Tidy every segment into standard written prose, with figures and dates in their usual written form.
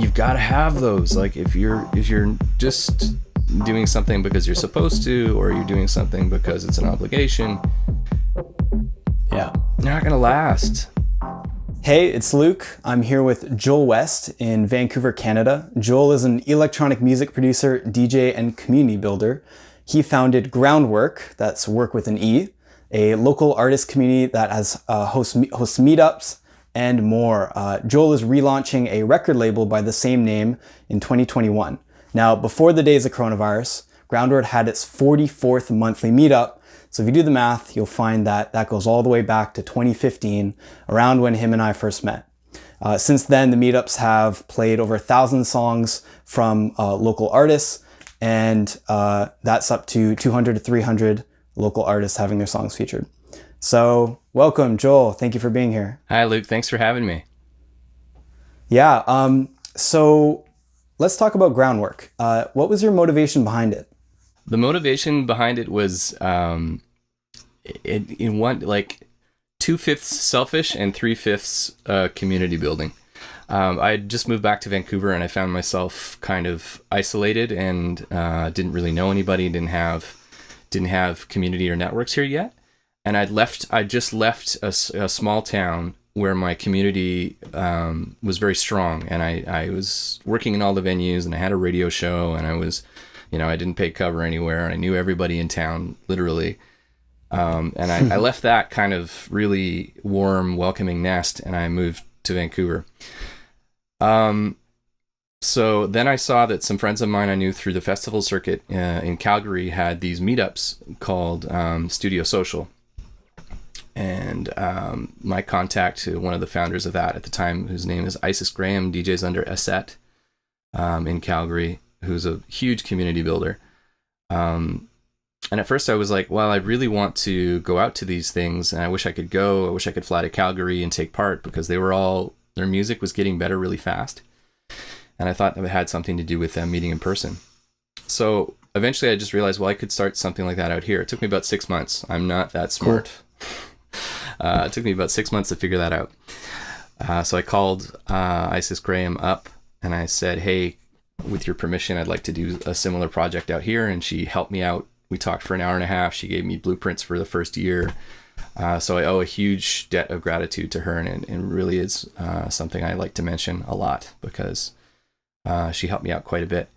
you've got to have those. Like if you're just doing something because you're supposed to, or you're doing something because it's an obligation, Yeah. you're not gonna last. Hey, it's Luke. I'm here with Joel West in Vancouver, Canada. Joel is an electronic music producer, DJ, and community builder. He founded Groundwerk, that's work with an E, a local artist community that has hosts meetups and more. Joel is relaunching a record label by the same name in 2021. Now, before the days of coronavirus, Groundwerk had its 44th monthly meetup. So if you do the math, you'll find that that goes all the way back to 2015, around when him and I first met. Since then, the meetups have played over 1,000 songs from local artists, and that's up to 200 to 300 local artists having their songs featured. So welcome, Joel. Thank you for being here. Hi, Luke. Thanks for having me. Yeah. So let's talk about Groundwerk. What was your motivation behind it? The motivation behind it was in one, like 2/5 selfish and 3/5 community building. I had just moved back to Vancouver and I found myself kind of isolated and didn't really know anybody, didn't have community or networks here yet. And I just left a small town where my community was very strong, and I was working in all the venues, and I had a radio show, and I was, I didn't pay cover anywhere, and I knew everybody in town, literally. And I left that kind of really warm, welcoming nest, and I moved to Vancouver. So then I saw that some friends of mine I knew through the festival circuit in Calgary had these meetups called Studio Social. And my contact, one of the founders of that at the time, whose name is Isis Graham, DJs under Asset in Calgary, who's a huge community builder. And at first I was like, well, I really want to go out to these things, and I wish I could go. I wish I could fly to Calgary and take part, because their music was getting better really fast. And I thought that it had something to do with them meeting in person. So eventually I just realized, well, I could start something like that out here. It took me about 6 months. I'm not that smart. Cool. It took me about 6 months to figure that out. So I called Isis Graham up and I said, hey, with your permission, I'd like to do a similar project out here. And she helped me out. We talked for an hour and a half. She gave me blueprints for the first year. So I owe a huge debt of gratitude to her. And it really is something I like to mention a lot, because she helped me out quite a bit.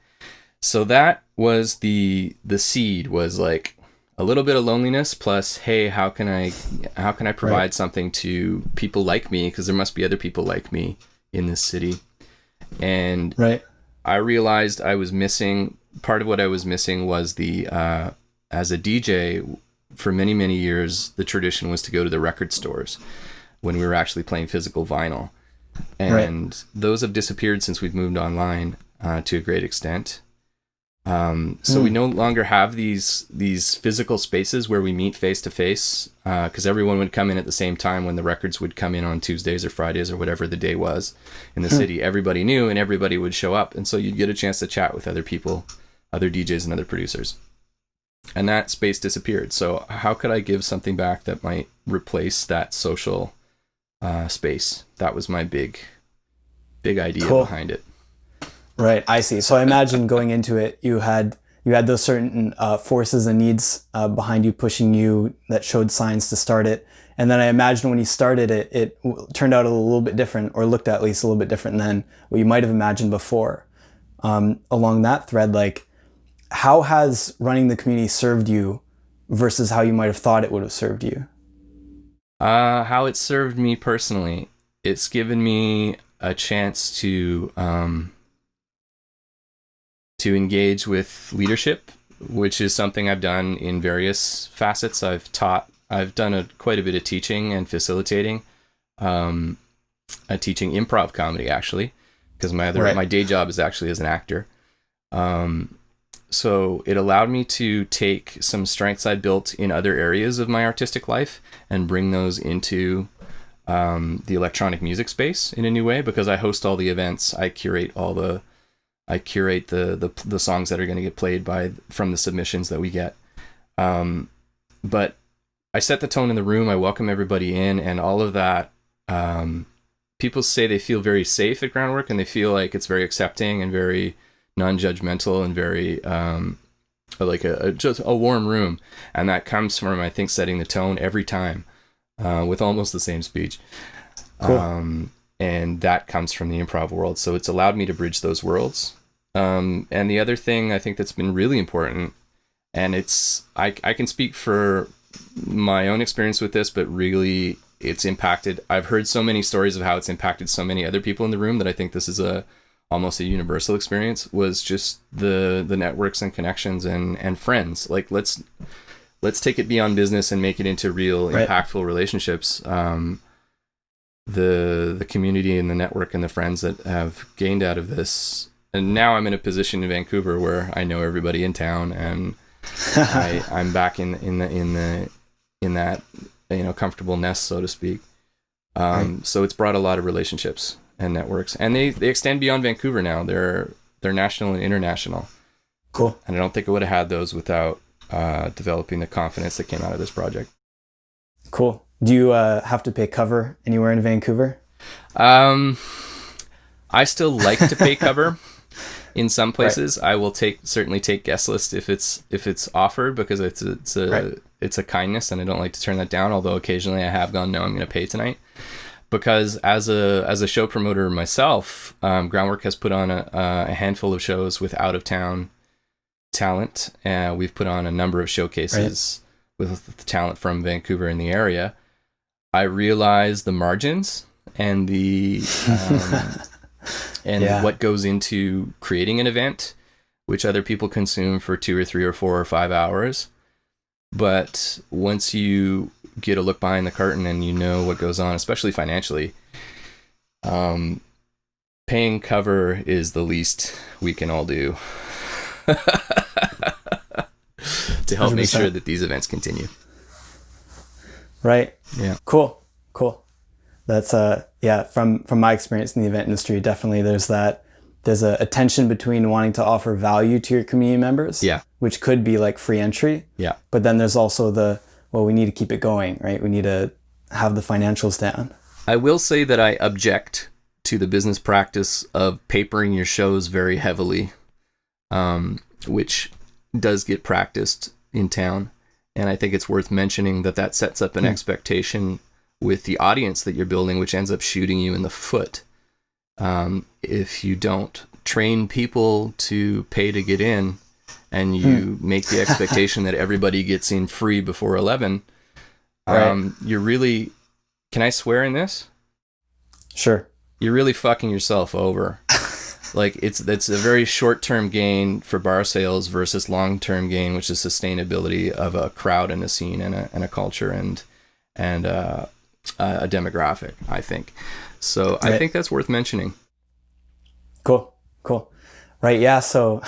So that was the seed, was like a little bit of loneliness plus, hey, how can I provide something to people like me? Because there must be other people like me in this city. And I realized I was missing, part of what I was missing was the, as a DJ for many, many years, the tradition was to go to the record stores when we were actually playing physical vinyl. And those have disappeared since we've moved online to a great extent. So we no longer have these physical spaces where we meet face to face, because everyone would come in at the same time when the records would come in on Tuesdays or Fridays or whatever the day was in the city. Everybody knew and everybody would show up. And so you'd get a chance to chat with other people, other DJs and other producers. And that space disappeared. So how could I give something back that might replace that social space? That was my big idea behind it. Right, I see. So I imagine going into it, you had those certain forces and needs behind you, pushing you, that showed signs to start it. And then I imagine when you started it, it turned out a little bit different, or looked at least a little bit different than what you might have imagined before. Along that thread, like, how has running the community served you versus how you might have thought it would have served you? How it served me personally, it's given me a chance to engage with leadership, which is something I've done in various facets. I've done quite a bit of teaching and facilitating, teaching improv comedy, actually, because my day job is actually as an actor. So it allowed me to take some strengths I built in other areas of my artistic life and bring those into the electronic music space in a new way, because I host all the events. I curate the songs that are going to get played from the submissions that we get. But I set the tone in the room. I welcome everybody in, and all of that people say they feel very safe at Groundwerk, and they feel like it's very accepting and very non-judgmental and very like just a warm room. And that comes from, I think, setting the tone every time with almost the same speech. Cool. And that comes from the improv world. So it's allowed me to bridge those worlds. And the other thing I think that's been really important, and I can speak for my own experience with this, but really it's impacted. I've heard so many stories of how it's impacted so many other people in the room that I think this is almost a universal experience, was just the networks and connections and friends. Like let's take it beyond business and make it into real impactful relationships. The community and the network and the friends that have gained out of this. And now I'm in a position in Vancouver where I know everybody in town, and I'm back in that comfortable nest, so to speak. So it's brought a lot of relationships and networks, and they extend beyond Vancouver now. They're national and international. Cool. And I don't think I would have had those without developing the confidence that came out of this project. Cool. Do you have to pay cover anywhere in Vancouver? I still like to pay cover. In some places, I will certainly take guest list if it's offered, because it's a kindness, and I don't like to turn that down. Although occasionally I have gone, no, I'm going to pay tonight, because as a show promoter myself, Groundwerk has put on a handful of shows with out of town talent. We've put on a number of showcases with talent from Vancouver in the area. I realize the margins and the what goes into creating an event, which other people consume for 2 or 3 or 4 or 5 hours. But once you get a look behind the curtain and you know what goes on, especially financially, paying cover is the least we can all do to help 100%. Make sure that these events continue. Right. Yeah. Cool. That's from my experience in the event industry, definitely there's a tension between wanting to offer value to your community members, which could be like free entry. Yeah. But then there's also we need to keep it going, right? We need to have the financials down. I will say that I object to the business practice of papering your shows very heavily, which does get practiced in town. And I think it's worth mentioning that sets up an expectation with the audience that you're building, which ends up shooting you in the foot. If you don't train people to pay to get in, and you make the expectation that everybody gets in free before 11, you're really, can I swear in this? Sure. You're really fucking yourself over. Like it's a very short-term gain for bar sales versus long-term gain, which is sustainability of a crowd and a scene and a culture and a demographic, I think. So I think that's worth mentioning. Cool. Right. Yeah. So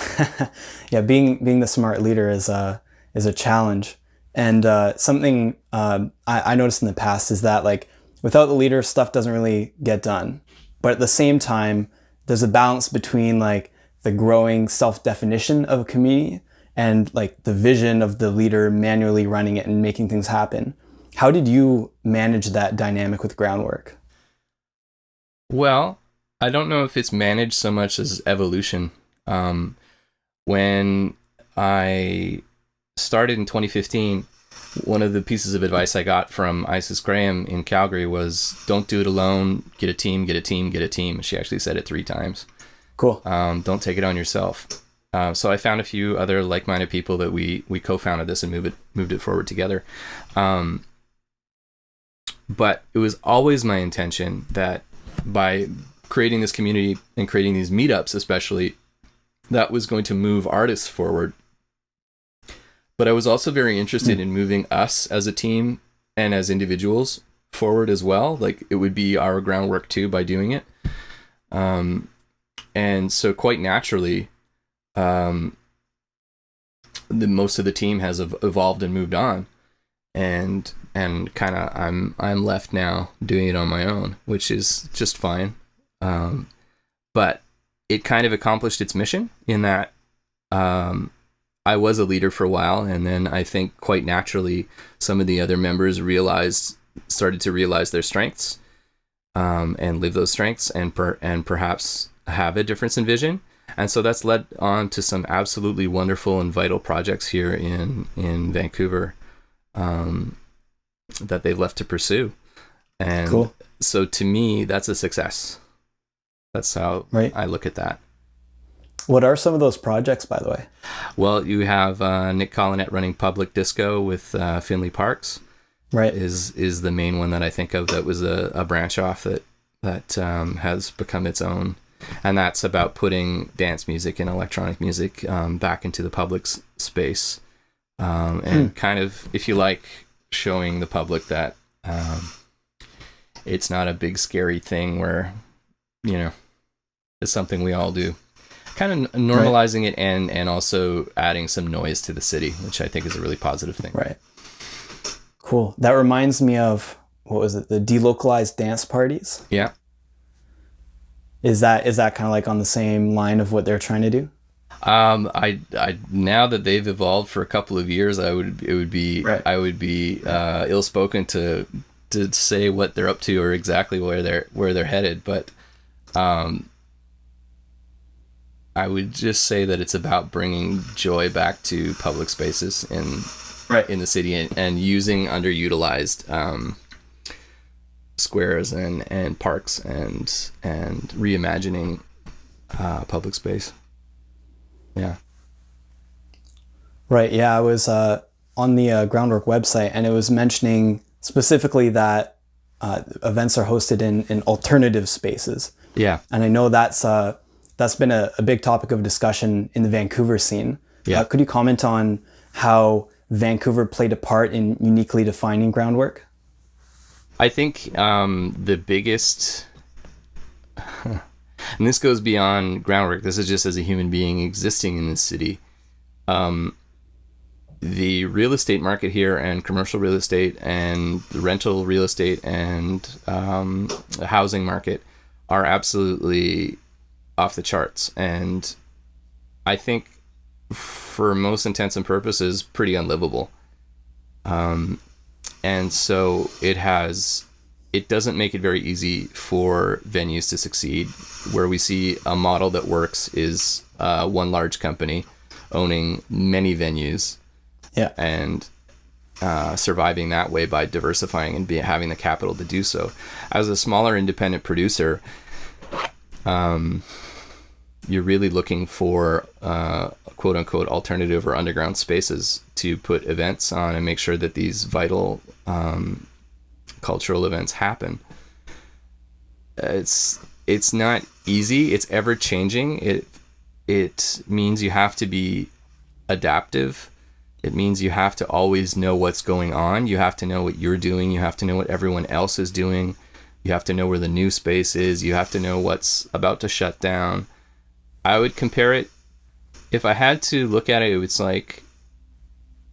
being the smart leader is a challenge. And something I noticed in the past is that like without the leader, stuff doesn't really get done. But at the same time, there's a balance between like the growing self-definition of a community and like the vision of the leader manually running it and making things happen. How did you manage that dynamic with Groundwerk? Well, I don't know if it's managed so much as evolution. When I started in 2015, one of the pieces of advice I got from Isis Graham in Calgary was, don't do it alone, get a team, get a team, get a team. She actually said it 3 times. Cool. Don't take it on yourself. So I found a few other like-minded people that we co-founded this and moved it forward together. But it was always my intention that by creating this community and creating these meetups especially, that was going to move artists forward. But I was also very interested in moving us as a team and as individuals forward as well. Like it would be our groundwork too by doing it. And so quite naturally, the most of the team has evolved and moved on. And kind of I'm left now doing it on my own, which is just fine. But it kind of accomplished its mission in that I was a leader for a while, and then I think quite naturally some of the other members started to realize their strengths, and live those strengths, and perhaps have a difference in vision. And so that's led on to some absolutely wonderful and vital projects here in Vancouver that they've left to pursue. And Cool. so to me, that's a success. That's how I look at that. What are some of those projects, by the way? Well, you have Nick Collinette running Public Disco with Finley Parks. Right. Is the main one that I think of that was a branch off that has become its own. And that's about putting dance music and electronic music back into the public space. And kind of, if you like, showing the public that it's not a big scary thing where, it's something we all do. Kind of normalizing it and also adding some noise to the city, which I think is a really positive thing. Right. Cool. That reminds me of, what was it? The delocalized dance parties? Yeah. Is that kind of like on the same line of what they're trying to do? I now that they've evolved for a couple of years, I would be ill-spoken to say what they're up to or exactly where they're headed, but I would just say that it's about bringing joy back to public spaces in the city and using underutilized squares and parks and reimagining public space. Yeah. Right. Yeah. I was on the Groundwerk website, and it was mentioning specifically that events are hosted in alternative spaces. Yeah. And I know that's been a big topic of discussion in the Vancouver scene. Yeah. Could you comment on how Vancouver played a part in uniquely defining Groundwerk? I think the biggest, and this goes beyond Groundwerk, this is just as a human being existing in this city, the real estate market here and commercial real estate and the rental real estate and the housing market are absolutely off the charts. And I think for most intents and purposes, pretty unlivable. And so it doesn't make it very easy for venues to succeed. Where we see a model that works is one large company owning many venues, and surviving that way by diversifying and having the capital to do so. As a smaller independent producer, you're really looking for quote unquote alternative or underground spaces to put events on and make sure that these vital cultural events happen. It's not easy. It's ever changing. It means you have to be adaptive. It means you have to always know what's going on. You have to know what you're doing. You have to know what everyone else is doing. You have to know where the new space is. You have to know what's about to shut down. I would compare it, if I had to look at it, it's like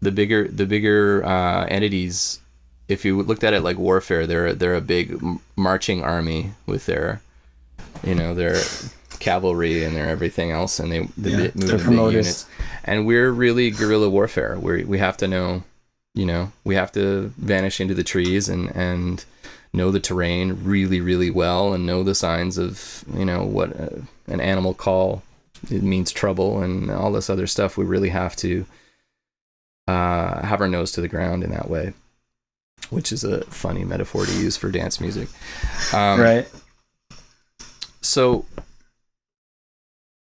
the bigger entities. If you looked at it like warfare, they're a big marching army with their cavalry and their everything else, and they move in big units. And we're really guerrilla warfare. We have to know, we have to vanish into the trees and know the terrain really, really well, and know the signs of, what an animal call, it means trouble, and all this other stuff. We really have to have our nose to the ground in that way, which is a funny metaphor to use for dance music. Right. So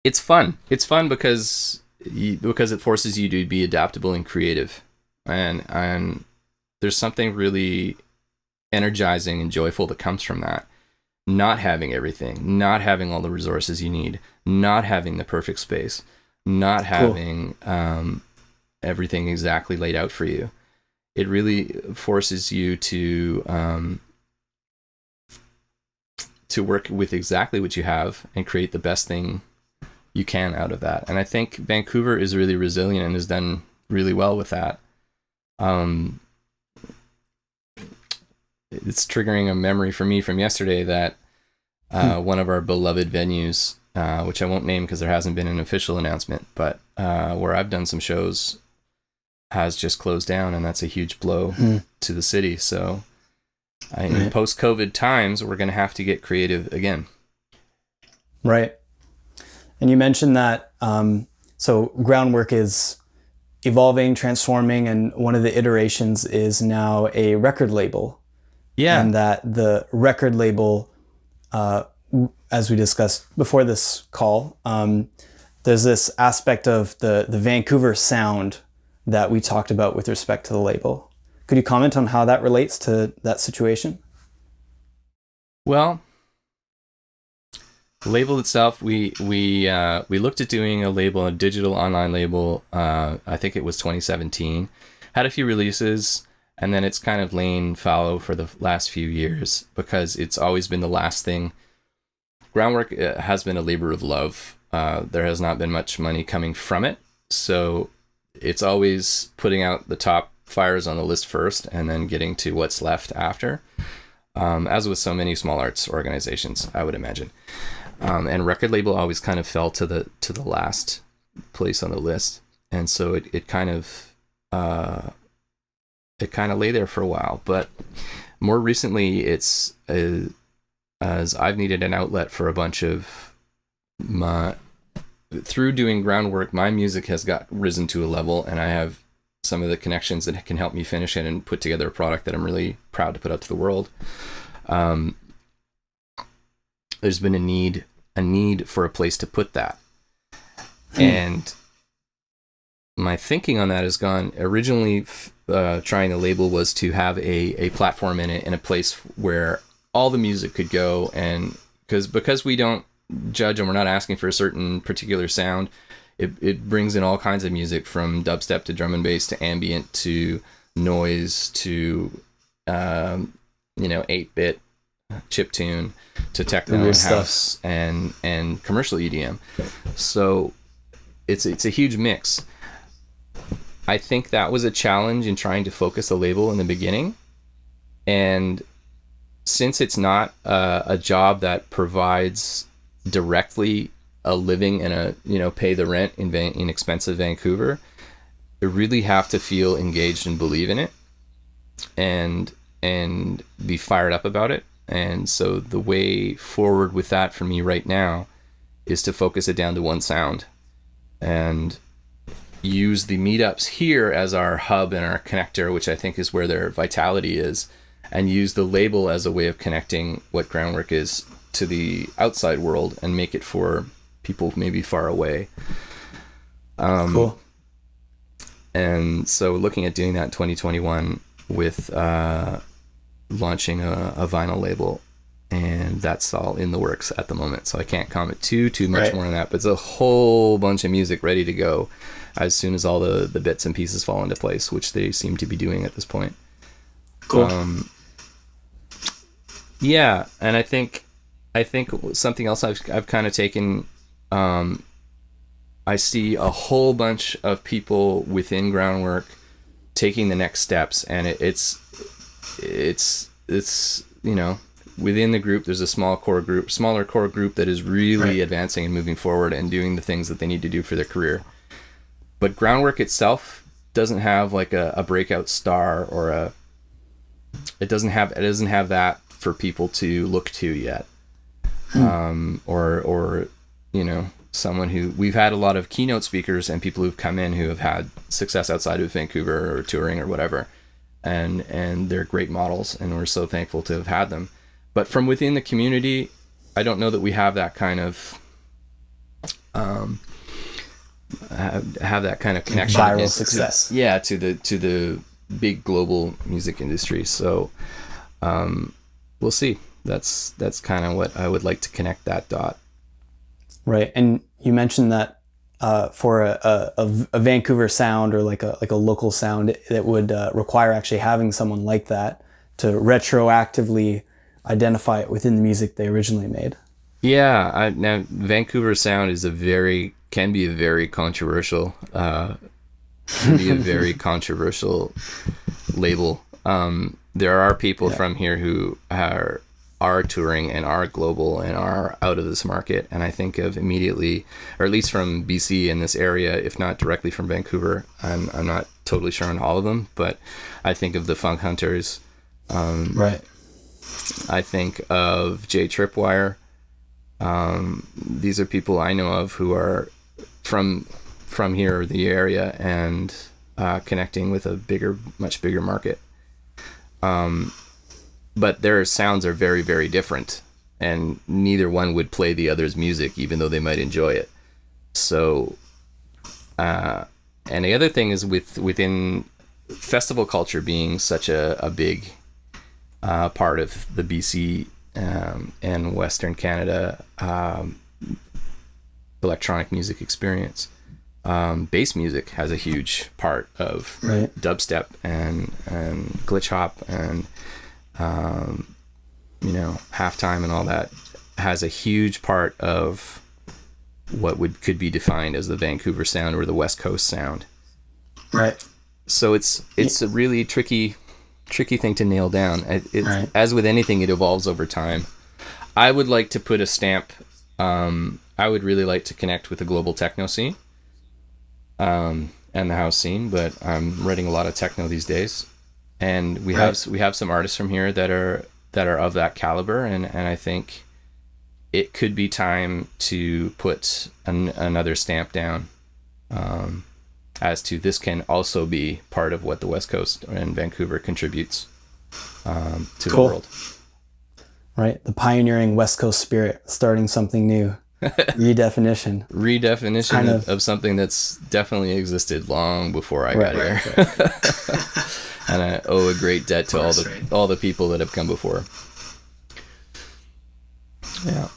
it's fun. It's fun because it forces you to be adaptable and creative, and there's something really energizing and joyful that comes from that. Not having everything, not having all the resources you need, not having the perfect space, not having everything exactly laid out for you. It really forces you to work with exactly what you have and create the best thing you can out of that. And I think Vancouver is really resilient and has done really well with that. It's triggering a memory for me from yesterday that one of our beloved venues, which I won't name because there hasn't been an official announcement, but where I've done some shows, has just closed down, and that's a huge blow to the city. So In post-COVID times, we're going to have to get creative again. Right. And you mentioned that, so Groundwerk is evolving, transforming, and one of the iterations is now a record label. Yeah. And that the record label, as we discussed before this call, there's this aspect of the Vancouver sound that we talked about with respect to the label. Could you comment on how that relates to that situation? Well, the label itself, we looked at doing a label, a digital online label. I think it was 2017. Had a few releases, and then it's kind of lain fallow for the last few years because it's always been the last thing. Groundwerk has been a labor of love. There has not been much money coming from it, so it's always putting out the top fires on the list first and then getting to what's left after, as with so many small arts organizations, I would imagine. And record label always kind of fell to the last place on the list, and so it kind of lay there for a while. But more recently, it's as I've needed an outlet for a bunch of through doing Groundwerk, my music has got risen to a level, and I have some of the connections that can help me finish it and put together a product that I'm really proud to put out to the world. There's been a need for a place to put that. And my thinking on that has gone, originally trying the label was to have a platform in it and a place where all the music could go, and because we don't judge and we're not asking for a certain particular sound, it brings in all kinds of music, from dubstep to drum and bass to ambient to noise to 8-bit chiptune to techno and house and commercial EDM. So it's a huge mix. I think that was a challenge in trying to focus a label in the beginning, and since it's not a job that provides directly a living and pay the rent in expensive Vancouver, you really have to feel engaged and believe in it and be fired up about it. And so the way forward with that for me right now is to focus it down to one sound and use the meetups here as our hub and our connector, which I think is where their vitality is, and use the label as a way of connecting what Groundwerk is to the outside world and make it for people maybe far away. Cool. And so looking at doing that in 2021 with launching a vinyl label, and that's all in the works at the moment. So I can't comment too much more on that, but it's a whole bunch of music ready to go as soon as all the bits and pieces fall into place, which they seem to be doing at this point. Cool. Yeah, and I think something else I've kind of taken. I see a whole bunch of people within Groundwerk taking the next steps, and it's within the group there's a smaller core group that is really advancing and moving forward and doing the things that they need to do for their career. But Groundwerk itself doesn't have like a breakout star or it doesn't have that for people to look to yet. Or someone who, we've had a lot of keynote speakers and people who've come in who have had success outside of Vancouver or touring or whatever, and they're great models, and we're so thankful to have had them. But from within the community, I don't know that we have that kind of have that kind of connection, viral success. To the big global music industry. So we'll see. That's kind of what I would like to connect that dot. Right. And you mentioned that for a Vancouver sound or like a local sound, it would require actually having someone like that to retroactively identify it within the music they originally made. Yeah. Now Vancouver sound is can be a very controversial label. There are people from here who are touring and are global and are out of this market, and I think of immediately, or at least from BC in this area, if not directly from Vancouver. I'm not totally sure on all of them, but I think of the Funk Hunters, I think of Jay Tripwire. These are people I know of who are from here, the area, and connecting with a much bigger market. But their sounds are very, very different, and neither one would play the other's music, even though they might enjoy it. So, and the other thing is within festival culture being such a big part of the BC and Western Canada electronic music experience. Bass music has a huge part of dubstep and glitch hop and halftime and all that has a huge part of what could be defined as the Vancouver sound or the West Coast sound. Right. So it's a really tricky thing to nail down. As with anything, it evolves over time. I would like to put a stamp. I would really like to connect with the global techno scene and the house scene, but I'm writing a lot of techno these days, and we have some artists from here that are of that caliber, and I think it could be time to put another stamp down as to this can also be part of what the West Coast and Vancouver contributes to the world. Right. The pioneering West Coast spirit, starting something new. Redefinition of something that's definitely existed long before I got here. And I owe a great debt to all the people that have come before. Yeah.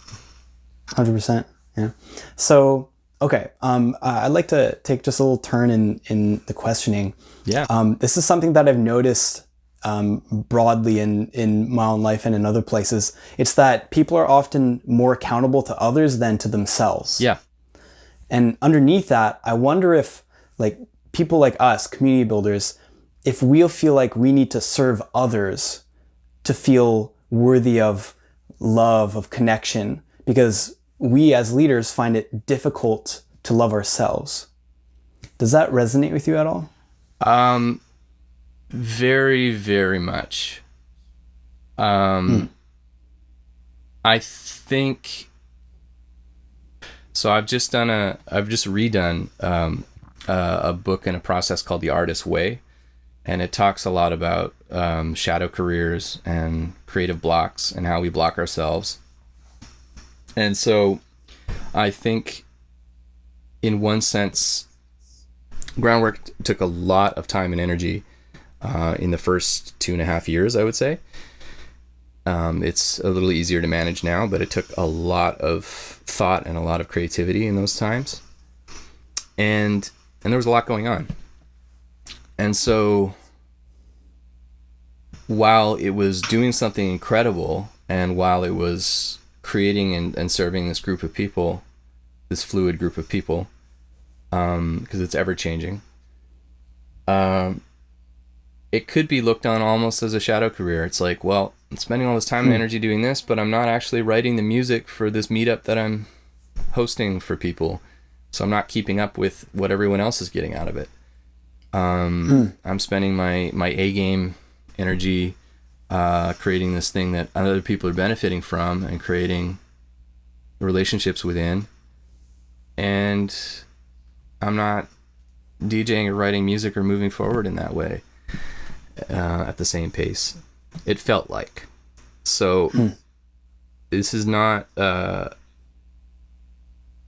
100%. Yeah. So, okay. I'd like to take just a little turn in the questioning. Yeah. This is something that I've noticed broadly in my own life and in other places. It's that people are often more accountable to others than to themselves. Yeah. And underneath that, I wonder if like people like us, community builders, if we'll feel like we need to serve others to feel worthy of love, of connection, because we as leaders find it difficult to love ourselves. Does that resonate with you at all? Very, very much. I think so. I've just redone a book and a process called The Artist's Way, and it talks a lot about shadow careers and creative blocks and how we block ourselves. And so I think in one sense, Groundwerk took a lot of time and energy in the first 2.5 years, I would say. It's a little easier to manage now, but it took a lot of thought and a lot of creativity in those times. And there was a lot going on. And so while it was doing something incredible, and while it was creating and serving this group of people, this fluid group of people, because it's ever changing, it could be looked on almost as a shadow career. It's like, well, I'm spending all this time and energy doing this, but I'm not actually writing the music for this meetup that I'm hosting for people. So I'm not keeping up with what everyone else is getting out of it. I'm spending my A-game energy creating this thing that other people are benefiting from and creating relationships within. And I'm not DJing or writing music or moving forward in that way at the same pace. It felt like. So this is not...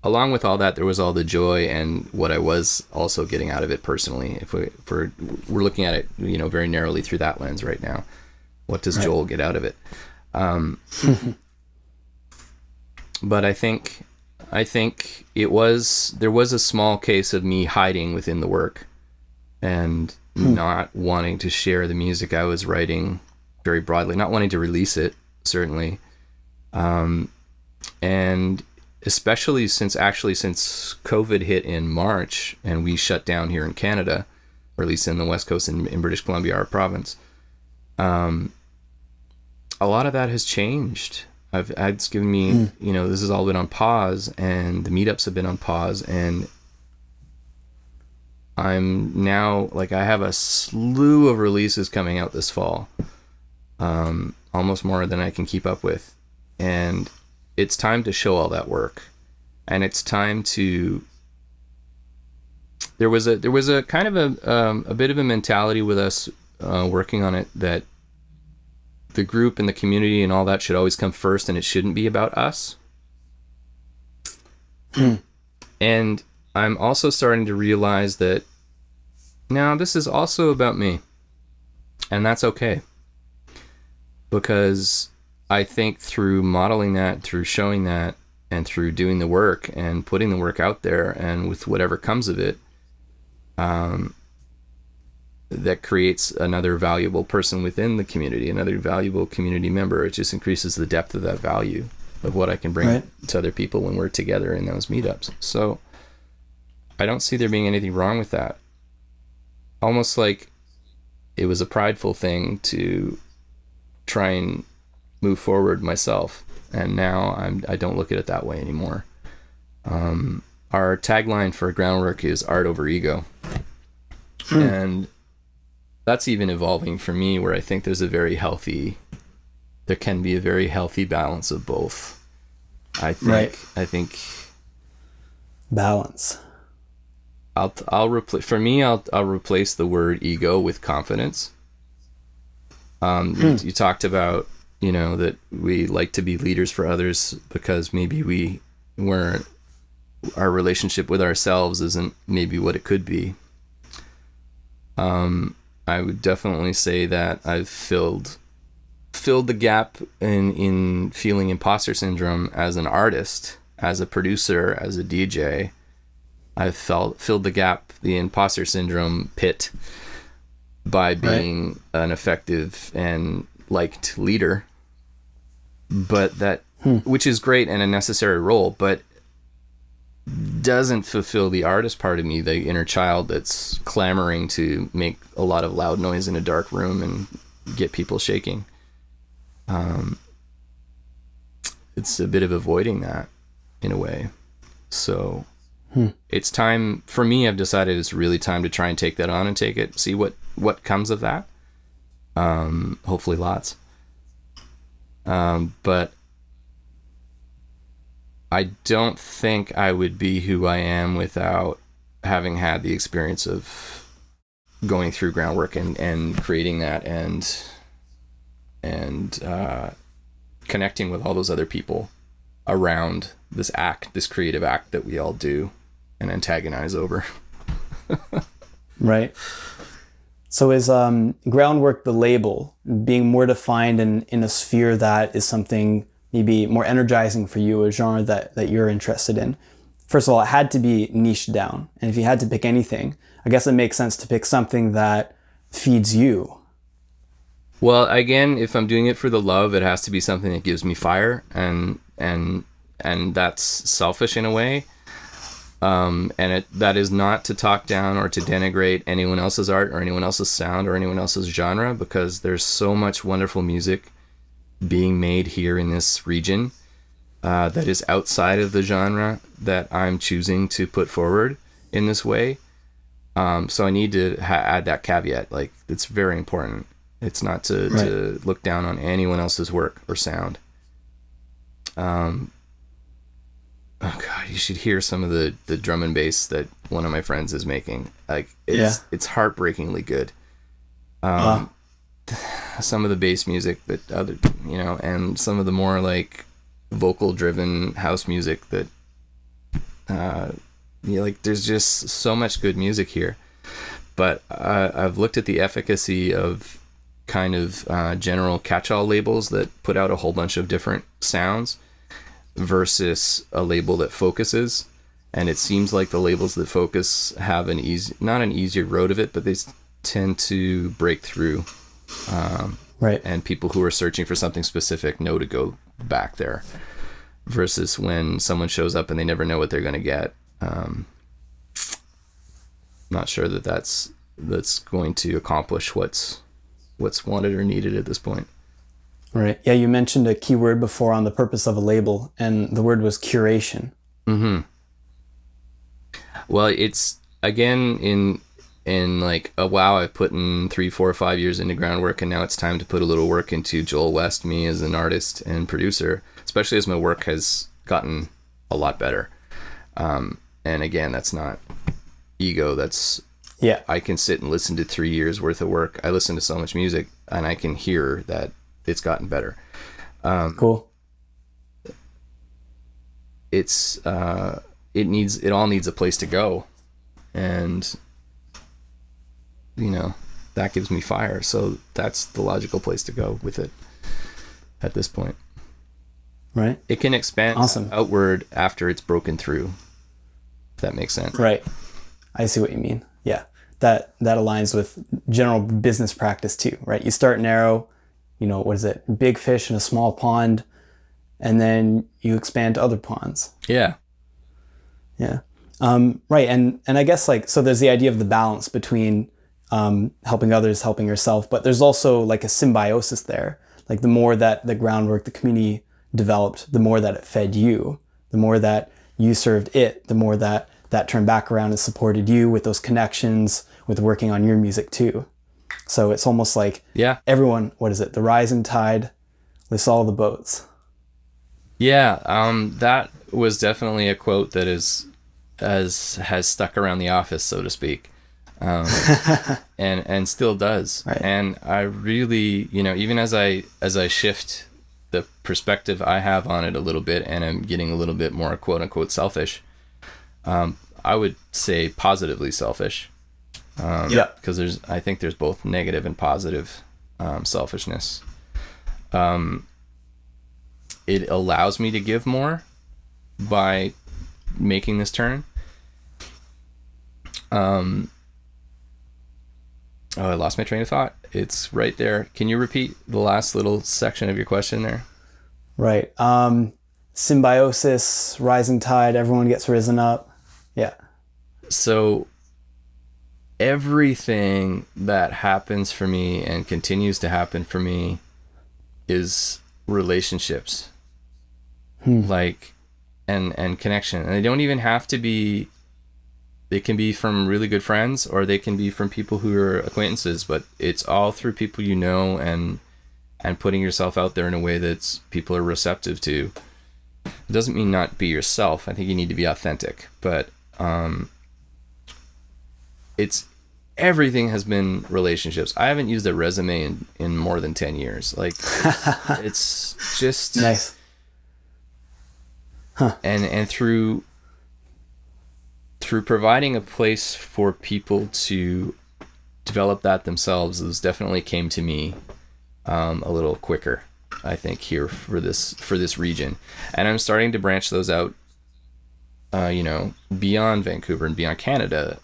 along with all that, there was all the joy and what I was also getting out of it personally. If we're looking at it, very narrowly through that lens right now, what does Joel get out of it? But I think there was a small case of me hiding within the work and not wanting to share the music I was writing very broadly, not wanting to release it, certainly. And especially since COVID hit in March and we shut down here in Canada, or at least in the West Coast in British Columbia, our province, a lot of that has changed. It's given me, this has all been on pause, and the meetups have been on pause, and I'm now, I have a slew of releases coming out this fall. almost more than I can keep up with. And it's time to show all that work. And it's time to, there was a kind of a bit of a mentality with us working on it, that the group and the community and all that should always come first, and it shouldn't be about us. And I'm also starting to realize that now this is also about me, and that's okay. Because I think through modeling that, through showing that, and through doing the work and putting the work out there, and with whatever comes of it, that creates another valuable person within the community, another valuable community member. It just increases the depth of that value of what I can bring to other people when we're together in those meetups. So I don't see there being anything wrong with that. Almost like it was a prideful thing to try and move forward myself, and now I don't look at it that way anymore. Our tagline for Groundwerk is art over ego. And that's even evolving for me, where I think there can be a very healthy balance of both. I think balance. I'll replace the word ego with confidence. You talked about, that we like to be leaders for others because maybe our relationship with ourselves isn't maybe what it could be. I would definitely say that I've filled the gap in feeling imposter syndrome as an artist, as a producer, as a DJ. I've filled the gap, the imposter syndrome pit, by being an effective and liked leader. But that, which is great and a necessary role, but doesn't fulfill the artist part of me, the inner child that's clamoring to make a lot of loud noise in a dark room and get people shaking. It's a bit of avoiding that in a way. So it's time for me. I've decided it's really time to try and take that on and see what comes of that. Hopefully lots. But I don't think I would be who I am without having had the experience of going through Groundwerk and creating that and connecting with all those other people around this creative act that we all do and antagonize over. Right. So is Groundwerk, the label, being more defined in a sphere that is something maybe more energizing for you, a genre that you're interested in? First of all, it had to be niched down. And if you had to pick anything, I guess it makes sense to pick something that feeds you. Well, again, if I'm doing it for the love, it has to be something that gives me fire, and that's selfish in a way. That is not to talk down or to denigrate anyone else's art or anyone else's sound or anyone else's genre, because there's so much wonderful music being made here in this region that is outside of the genre that I'm choosing to put forward in this way. So I need to add that caveat. Like, it's very important. It's not to look down on anyone else's work or sound. Oh God, you should hear some of the drum and bass that one of my friends is making. Like, it's heartbreakingly good. Some of the bass music that and some of the more like vocal driven house music that, there's just so much good music here. But I've looked at the efficacy of kind of general catch-all labels that put out a whole bunch of different sounds versus a label that focuses. And it seems like the labels that focus have not an easier road of it, but they tend to break through. And people who are searching for something specific know to go back there, versus when someone shows up and they never know what they're going to get. Not sure that's going to accomplish what's wanted or needed at this point. Right. Yeah, you mentioned a key word before on the purpose of a label, and the word was curation. Mm-hmm. Well, it's, again, in like, oh wow, I've put in 3, 4, 5 years into Groundwerk, and now it's time to put a little work into Joel West, me as an artist and producer, especially as my work has gotten a lot better. And again, that's not ego. That's, Yeah. I can sit and listen to 3 years worth of work. I listen to so much music, and I can hear that it's gotten better. Cool. It all needs a place to go, and that gives me fire. So that's the logical place to go with it at this point. Right. It can expand Awesome. outward after it's broken through, if that makes sense. Right. I see what you mean. Yeah. That aligns with general business practice too, right? You start narrow, what is it? Big fish in a small pond, and then you expand to other ponds. Yeah. Yeah. Right. And I guess so there's the idea of the balance between helping others, helping yourself, but there's also like a symbiosis there. Like the more that the Groundwerk, the community developed, the more that it fed you, the more that you served it, the more that turned back around and supported you with those connections, with working on your music too. So it's almost like everyone, what is it? The rising tide lifts all the boats. Yeah. That was definitely a quote that has stuck around the office, so to speak. And still does. Right. And I really, even as I shift the perspective I have on it a little bit, and I'm getting a little bit more quote unquote selfish, I would say positively selfish. Because I think there's both negative and positive selfishness. It allows me to give more by making this turn. I lost my train of thought. It's right there. Can you repeat the last little section of your question there? Right. Symbiosis, rising tide, everyone gets risen up. Yeah. So everything that happens for me and continues to happen for me is relationships. Like, and connection. And they don't even have to be, they can be from really good friends, or they can be from people who are acquaintances, but it's all through people and putting yourself out there in a way that people are receptive to. It doesn't mean not be yourself. I think you need to be authentic, but it's, everything has been relationships. I haven't used a resume in more than 10 years. Like, it's just nice. Huh. And through providing a place for people to develop that themselves, those definitely came to me a little quicker, I think, here for this region. And I'm starting to branch those out, beyond Vancouver and beyond Canada.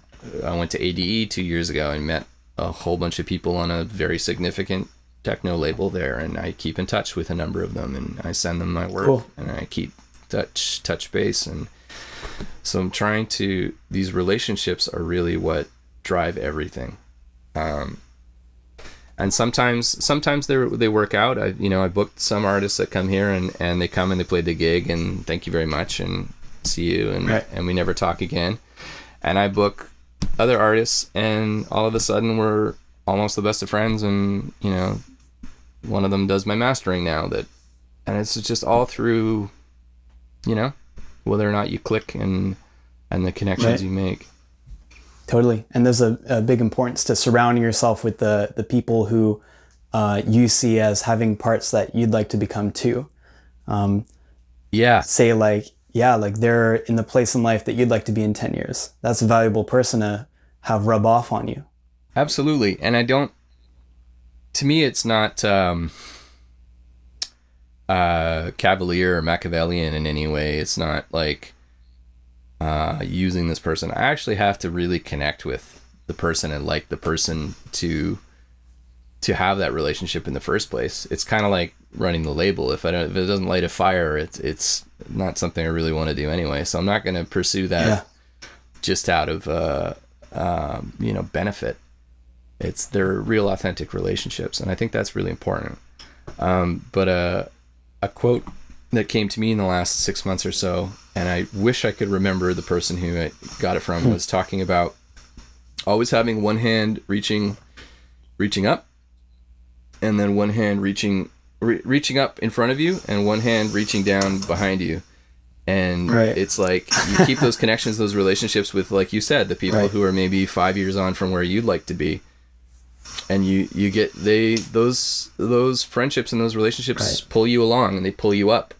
I went to ADE 2 years ago and met a whole bunch of people on a very significant techno label there, and I keep in touch with a number of them, and I send them my work. Cool. And I keep touch base. And so I'm trying to, these relationships are really what drive everything. And sometimes they work out. I booked some artists that come here and they come and they play the gig and thank you very much and see you, and right. And we never talk again. And I book other artists and all of a sudden we're almost the best of friends, and one of them does my mastering now, and it's just all through whether or not you click and the connections right. you make. Totally. And there's a big importance to surrounding yourself with the people who you see as having parts that you'd like to become too. Say like they're in the place in life that you'd like to be in 10 years. That's a valuable person to have rub off on you. Absolutely. And to me, it's not cavalier or Machiavellian in any way. It's not like using this person. I actually have to really connect with the person and like the person to have that relationship in the first place. It's kind of like running the label. If it doesn't light a fire, it's not something I really want to do anyway. So I'm not going to pursue that just out of benefit. They're real authentic relationships, and I think that's really important. But a quote that came to me in the last 6 months or so, and I wish I could remember the person who I got it from, was talking about always having one hand reaching up, and then one hand reaching up in front of you, and one hand reaching down behind you. And it's like you keep those connections, those relationships with, like you said, the people who are maybe 5 years on from where you'd like to be. And you get those friendships and those relationships pull you along, and they pull you up.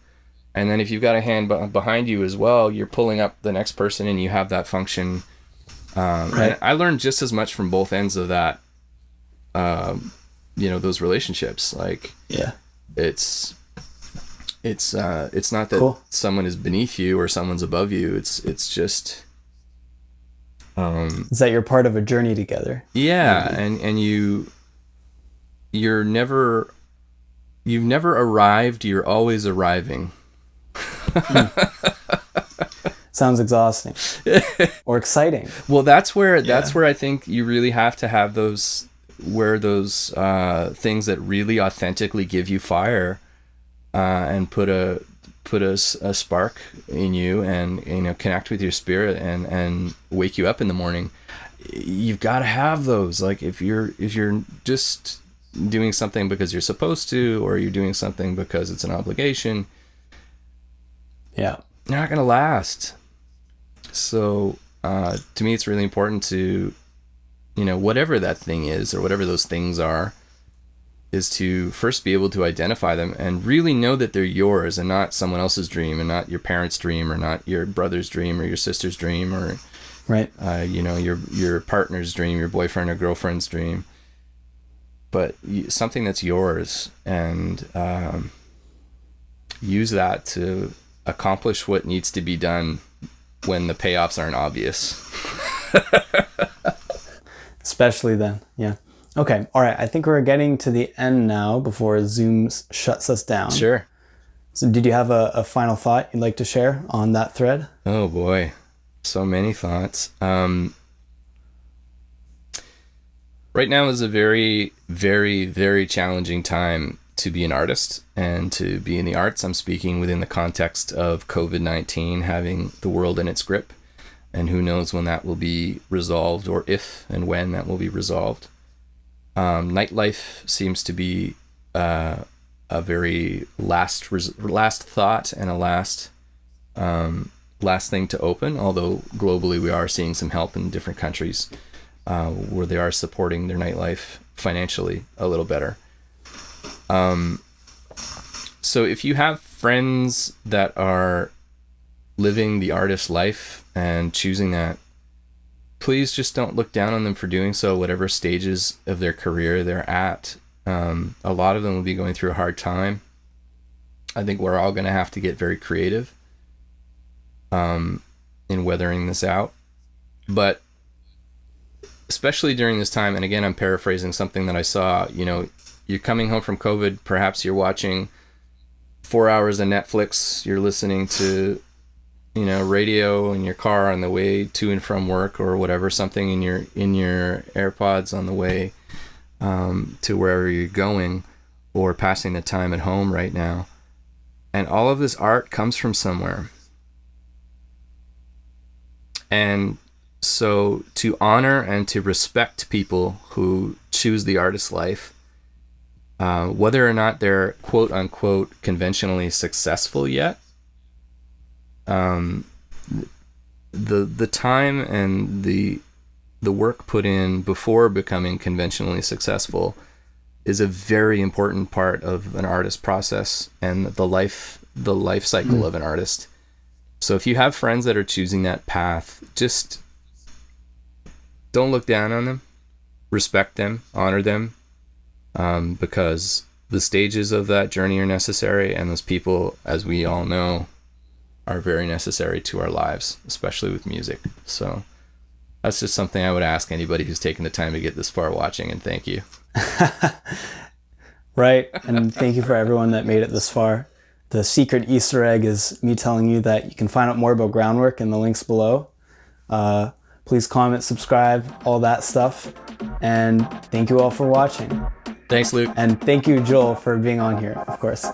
And then if you've got a hand behind you as well, you're pulling up the next person, and you have that function. And I learned just as much from both ends of that. Those relationships. Like, it's not that someone is beneath you or someone's above you. It's just is that you're part of a journey together. And you've never arrived, you're always arriving. Sounds exhausting or exciting. Well, that's where I think you really have to have those things that really authentically give you fire, and put a spark in you, and connect with your spirit and wake you up in the morning. You've got to have those. Like, if you're just doing something because you're supposed to, or you're doing something because it's an obligation, you're not gonna last. So to me, it's really important to, whatever that thing is, or whatever those things are, is to first be able to identify them and really know that they're yours and not someone else's dream, and not your parents' dream, or not your brother's dream, or your sister's dream, or your partner's dream, your boyfriend or girlfriend's dream, but something that's yours, and use that to accomplish what needs to be done when the payoffs aren't obvious. Especially then. Okay, all right. I think we're getting to the end now before Zoom shuts us down. Sure. So did you have a final thought you'd like to share on that thread? Oh boy, so many thoughts. Right now is a very, very, very challenging time to be an artist and to be in the arts. I'm speaking within the context of COVID-19 having the world in its grip, and who knows when that will be resolved, or if and when that will be resolved. Nightlife seems to be a very last thought, and a last thing to open, although globally we are seeing some help in different countries where they are supporting their nightlife financially a little better. So if you have friends that are living the artist life and choosing that, please just don't look down on them for doing so, whatever stages of their career they're at. A lot of them will be going through a hard time. I think we're all going to have to get very creative in weathering this out. But especially during this time, and again, I'm paraphrasing something that I saw, you're coming home from COVID, perhaps you're watching 4 hours of Netflix, you're listening to radio in your car on the way to and from work, or whatever, something in your AirPods on the way to wherever you're going, or passing the time at home right now. And all of this art comes from somewhere. And so to honor and to respect people who choose the artist life, whether or not they're quote unquote conventionally successful yet, the time and the work put in before becoming conventionally successful is a very important part of an artist process and the life cycle of an artist. So if you have friends that are choosing that path, just don't look down on them, respect them, honor them, because the stages of that journey are necessary, and those people, as we all know, are very necessary to our lives, especially with music. So that's just something I would ask anybody who's taken the time to get this far watching, and thank you. Right, and thank you for everyone that made it this far. The secret Easter egg is me telling you that you can find out more about Groundwerk in the links below. Please comment, subscribe, all that stuff. And thank you all for watching. Thanks, Luke. And thank you, Joel, for being on here, of course.